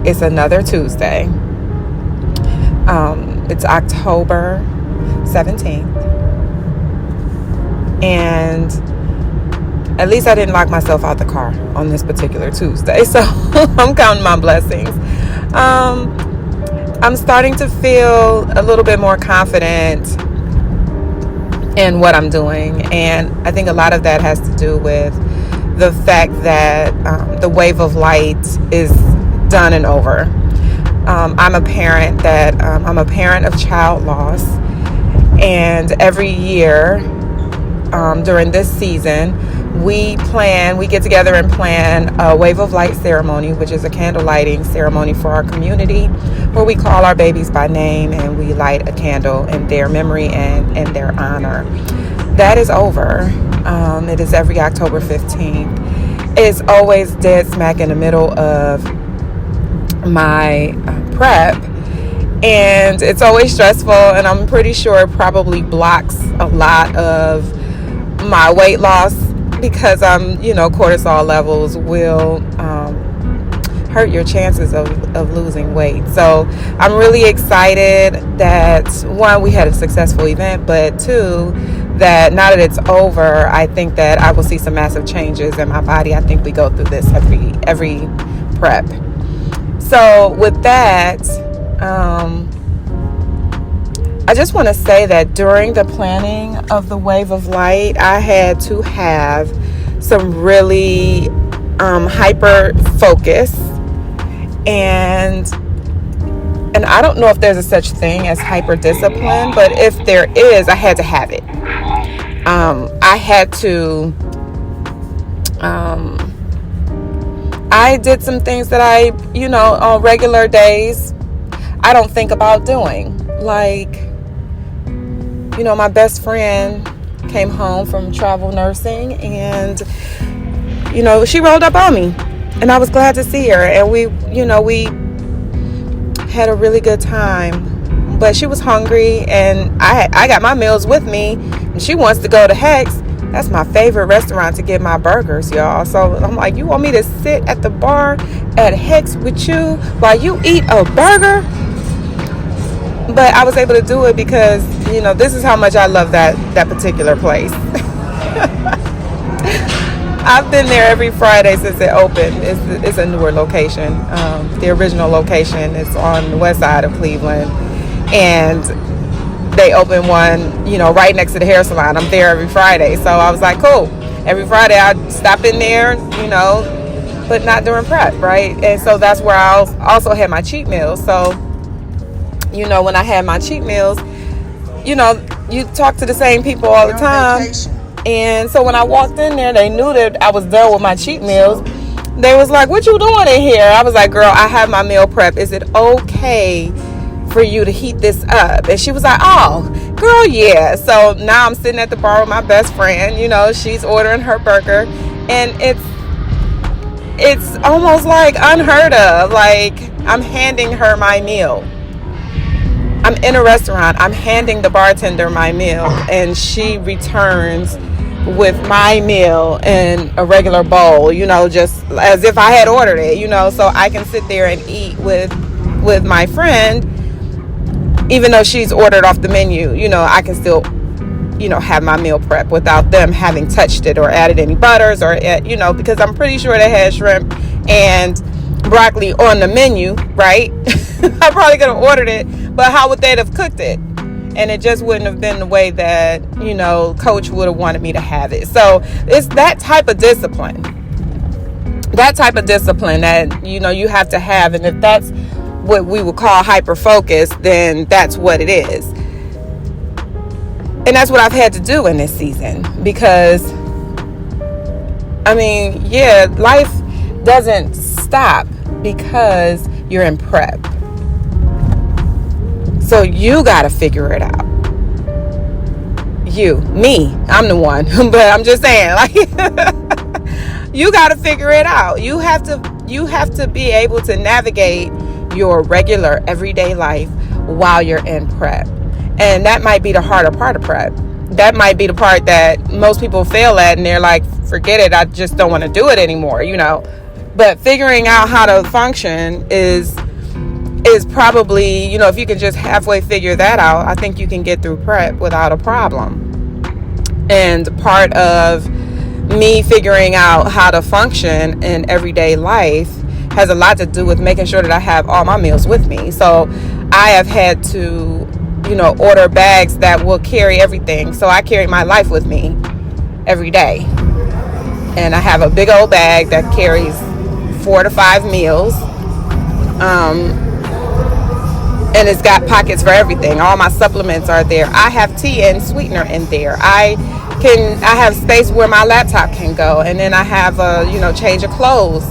It's another Tuesday. It's October 17th. And at least I didn't lock myself out the car on this particular Tuesday. So I'm counting my blessings. I'm starting to feel a little bit more confident in what I'm doing. And I think a lot of that has to do with the fact that the wave of light is done and over. I'm a parent of child loss. And every year during this season, we get together and plan a Wave of Light ceremony, which is a candle lighting ceremony for our community, where we call our babies by name and we light a candle in their memory and in their honor. That is over. It is every October 15th. It's always dead smack in the middle of my prep, and it's always stressful, and I'm pretty sure it probably blocks a lot of my weight loss, because cortisol levels will hurt your chances of losing weight. So I'm really excited that, one, we had a successful event, but two, that now that it's over, I think that I will see some massive changes in my body. I think we go through this every prep. So with that, I just want to say that during the planning of the Wave of Light, I had to have some really hyper focus, and I don't know if there's a such thing as hyper discipline, but if there is, I had to have it. I did some things that on regular days, I don't think about doing. Like, my best friend came home from travel nursing, and, she rolled up on me, and I was glad to see her. And we had a really good time, but she was hungry, and I got my meals with me, and she wants to go to Hex. That's my favorite restaurant to get my burgers, y'all. So I'm like, you want me to sit at the bar at Hex with you while you eat a burger? But I was able to do it because, this is how much I love that particular place. I've been there every Friday since it opened. It's a newer location. The original location is on the west side of Cleveland. And they opened one, right next to the hair salon. I'm there every Friday. So I was like, cool. Every Friday I'd stop in there, but not during prep, right? And so that's where I also had my cheat meals. So, when I had my cheat meals, you talk to the same people all the time. And so when I walked in there, they knew that I was done with my cheat meals. They was like, what you doing in here? I was like, girl, I have my meal prep. Is it okay for you to heat this up? And she was like, oh, girl, yeah. So now I'm sitting at the bar with my best friend. She's ordering her burger. And it's almost like unheard of. Like, I'm handing her my meal. I'm in a restaurant. I'm handing the bartender my meal, and she returns with my meal in a regular bowl, just as if I had ordered it, so I can sit there and eat with my friend, even though she's ordered off the menu. I can still, have my meal prep without them having touched it or added any butters or, because I'm pretty sure they had shrimp and broccoli on the menu, right? I probably could have ordered it, but how would they have cooked it? And it just wouldn't have been the way that, Coach would have wanted me to have it. So it's that type of discipline. That type of discipline that, you have to have. And if that's what we would call hyper focus, then that's what it is. And that's what I've had to do in this season. Because, life doesn't stop because you're in prep. So you got to figure it out. I'm the one, but I'm just saying, like, you got to figure it out. You have to be able to navigate your regular everyday life while you're in prep. And that might be the harder part of prep. That might be the part that most people fail at, and they're like, forget it, I just don't want to do it anymore, But figuring out how to function is probably, if you can just halfway figure that out, I think you can get through prep without a problem. And part of me figuring out how to function in everyday life has a lot to do with making sure that I have all my meals with me. So I have had to, order bags that will carry everything. So I carry my life with me every day. And I have a big old bag that carries 4 to 5 meals. And it's got pockets for everything. All my supplements are there. I have tea and sweetener in there. I have space where my laptop can go, and then I have a change of clothes,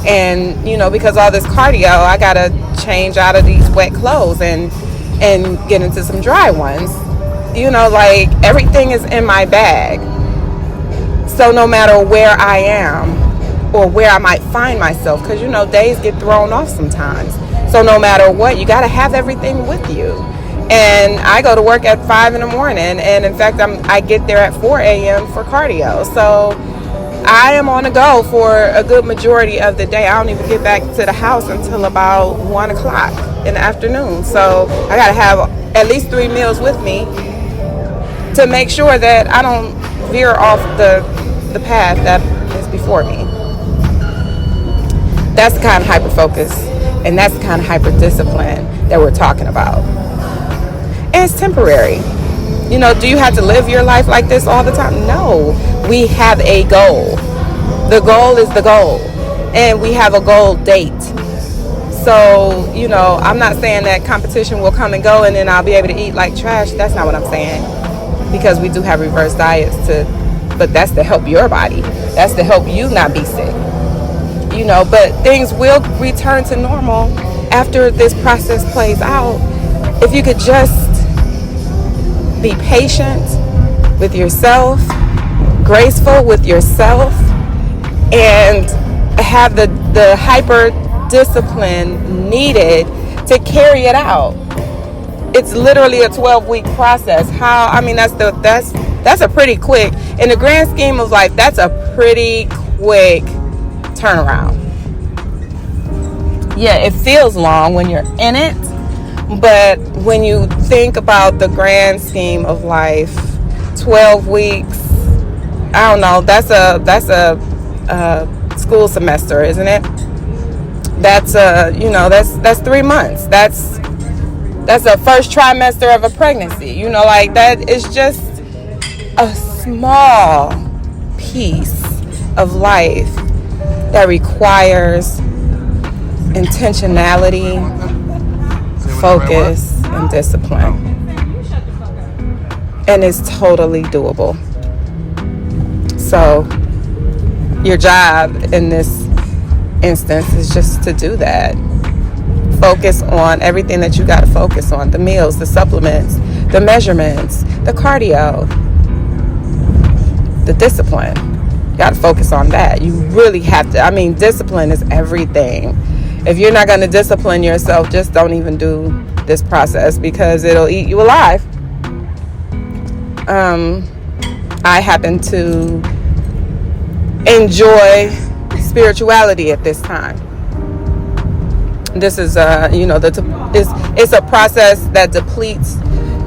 and because all this cardio, I gotta change out of these wet clothes and get into some dry ones. Like everything is in my bag. So no matter where I am or where I might find myself, because days get thrown off sometimes. So no matter what, you got to have everything with you. And I go to work at 5 in the morning, and in fact, I get there at 4 a.m. for cardio. So I am on the go for a good majority of the day. I don't even get back to the house until about 1 o'clock in the afternoon. So I got to have at least 3 meals with me to make sure that I don't veer off the path that is before me. That's the kind of hyper-focus. And that's the kind of hyper-discipline that we're talking about. And it's temporary. Do you have to live your life like this all the time? No. We have a goal. The goal is the goal. And we have a goal date. So, I'm not saying that competition will come and go and then I'll be able to eat like trash. That's not what I'm saying. Because we do have reverse diets but that's to help your body. That's to help you not be sick. But things will return to normal after this process plays out. If you could just be patient with yourself, graceful with yourself, and have the hyper discipline needed to carry it out. It's literally a 12-week process. That's a pretty quick, in the grand scheme of life, that's a pretty quick turnaround. Yeah, it feels long when you're in it, but when you think about the grand scheme of life, 12 weeks, I don't know, that's a school semester, isn't it? That's that's 3 months. That's a first trimester of a pregnancy. That is just a small piece of life that requires intentionality, focus, and discipline. And it's totally doable. So your job in this instance is just to do that. Focus on everything that you got to focus on. The meals, the supplements, the measurements, the cardio, the discipline. You got to focus on that. You really have to. Discipline is everything. If you're not going to discipline yourself, just don't even do this process because it'll eat you alive. I happen to enjoy spirituality at this time. This is it's a process that depletes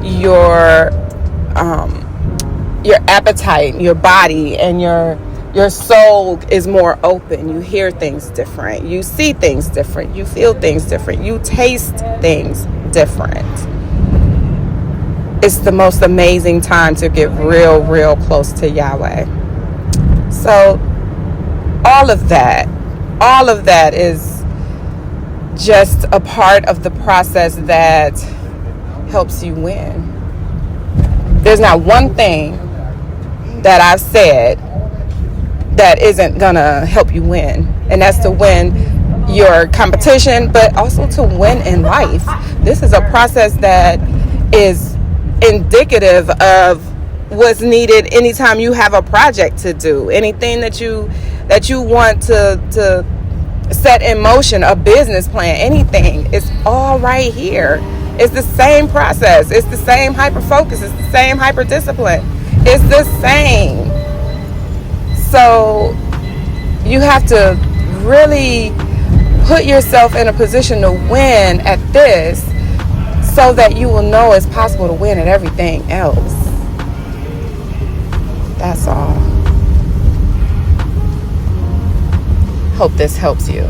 your appetite, your body, and your soul is more open. You hear things different. You see things different. You feel things different. You taste things different. It's the most amazing time to get real, real close to Yahweh. So all of that is just a part of the process that helps you win. There's not one thing that I've said that isn't gonna help you win, and that's to win your competition, but also to win in life. This is a process that is indicative of what's needed anytime you have a project to do, anything that you want to set in motion, a business plan, anything. It's all right here. It's the same process. It's the same hyper focus. It's the same hyper discipline. It's the same. So you have to really put yourself in a position to win at this, so that you will know it's possible to win at everything else. That's all. Hope this helps you.